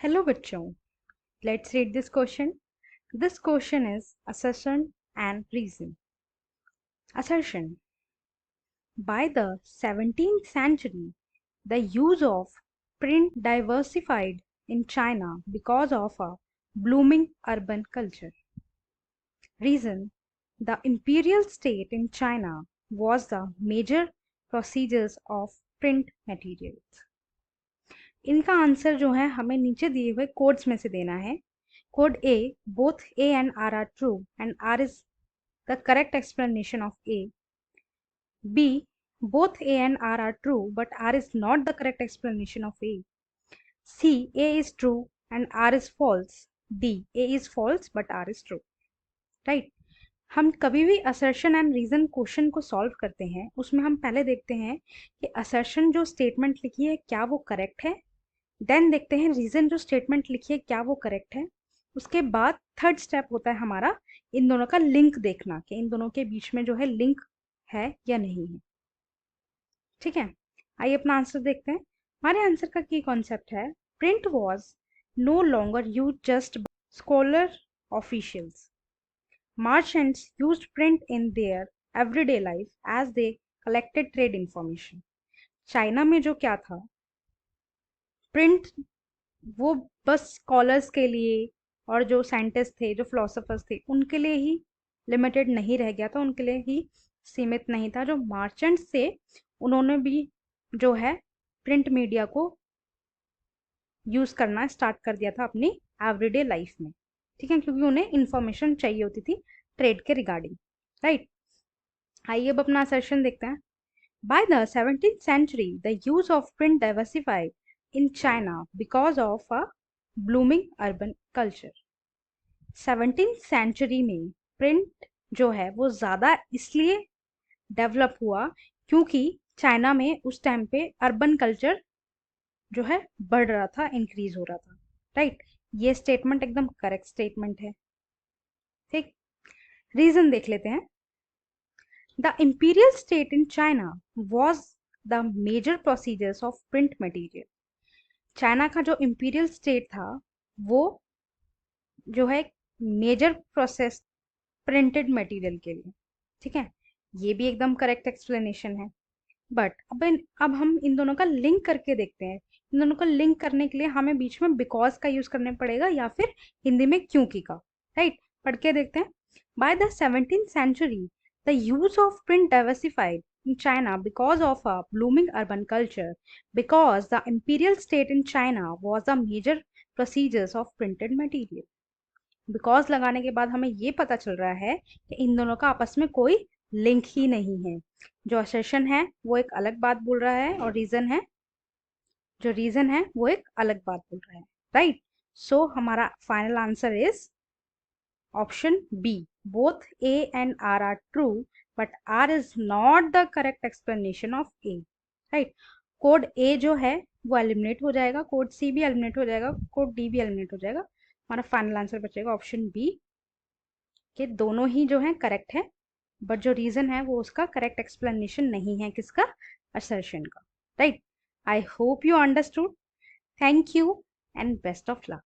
Hello bachcho, let's read this question. This question is assertion and reason. Assertion. By the 17th century, the use of print diversified in China because of a blooming urban culture. Reason. The imperial state in China was the major procedures of print materials. इनका answer जो है हमें नीचे दिए हुए codes में से देना है. Code A, both A and R are true and R is the correct explanation of A. B, both A and R are true but R is not the correct explanation of A. C, A is true and R is false. D, A is false but R is true. Right? हम कभी भी assertion and reason question को solve करते हैं उसमें हम पहले देखते हैं कि असर्शन जो स्टेटमेंट लिखी है क्या वो करेक्ट है. देन देखते हैं रीजन जो स्टेटमेंट लिखी है क्या वो करेक्ट है. उसके बाद थर्ड स्टेप होता है हमारा इन दोनों का लिंक देखना कि इन दोनों के बीच में जो है लिंक है या नहीं है. ठीक है, आइए अपना आंसर देखते हैं. हमारे आंसर का की कॉन्सेप्ट है print was no longer use just scholar officials. Merchants used print in their everyday life as they collected trade information. China में जो क्या था, प्रिंट वो बस स्कॉलर्स के लिए और जो साइंटिस्ट थे, जो फिलोसोफर्स थे, उनके लिए ही लिमिटेड नहीं रह गया था, उनके लिए ही सीमित नहीं था. जो मर्चेंट्स थे उन्होंने भी जो है प्रिंट मीडिया को यूज करना स्टार्ट कर दिया था अपनी एवरीडे लाइफ में. ठीक है, क्योंकि उन्हें इंफॉर्मेशन चाहिए होती थी ट्रेड के रिगार्डिंग. राइट, आइए अब अपना असर्शन देखते हैं. By the 17th century, the use of print diversified in China because of a blooming urban culture. 17th century में प्रिंट जो है वो ज़्यादा इसलिए डेवलप हुआ क्योंकि चाइना में उस टाइम पे अर्बन कल्चर जो है बढ़ रहा था, इंक्रीज हो रहा था. राइट, ये स्टेटमेंट एकदम करेक्ट स्टेटमेंट है. ठीक, रीजन देख लेते हैं. The imperial state in China was the major procedures of print material. China का जो imperial state था वो जो है मेजर प्रोसेस प्रिंटेड मटेरियल के लिए. ठीक है, ये भी एकदम करेक्ट एक्सप्लेनेशन है. बट अब हम इन दोनों का लिंक करके देखते हैं. इन दोनों का लिंक करने के लिए हमें बीच में बिकॉज का यूज करना पड़ेगा या फिर हिंदी में क्योंकि का. राइट, पढ़ के देखते हैं. By the 17th century, the use of print diversified in China because of a blooming urban culture, because the imperial state in China was a major procedures of printed material. Because लगाने के बाद हमें ये पता चल रहा है कि इन दोनों का आपस में कोई लिंक ही नहीं है. जो असर्शन है वो एक अलग बात बोल रहा है और रीजन है वो एक अलग बात बोल रहा है. राइट, सो हमारा final answer is option B, both A and R are true but R is not the correct explanation of A. right, code A जो है वो एलिमिनेट हो जाएगा, कोड C भी एलिमिनेट हो जाएगा, कोड D भी एलिमिनेट हो जाएगा. हमारा फाइनल आंसर बचेगा ऑप्शन बी के दोनों ही जो है करेक्ट है बट जो रीजन है वो उसका करेक्ट एक्सप्लेनेशन नहीं है किसका, असर्शन का. Right, I hope you understood. Thank you and best of luck.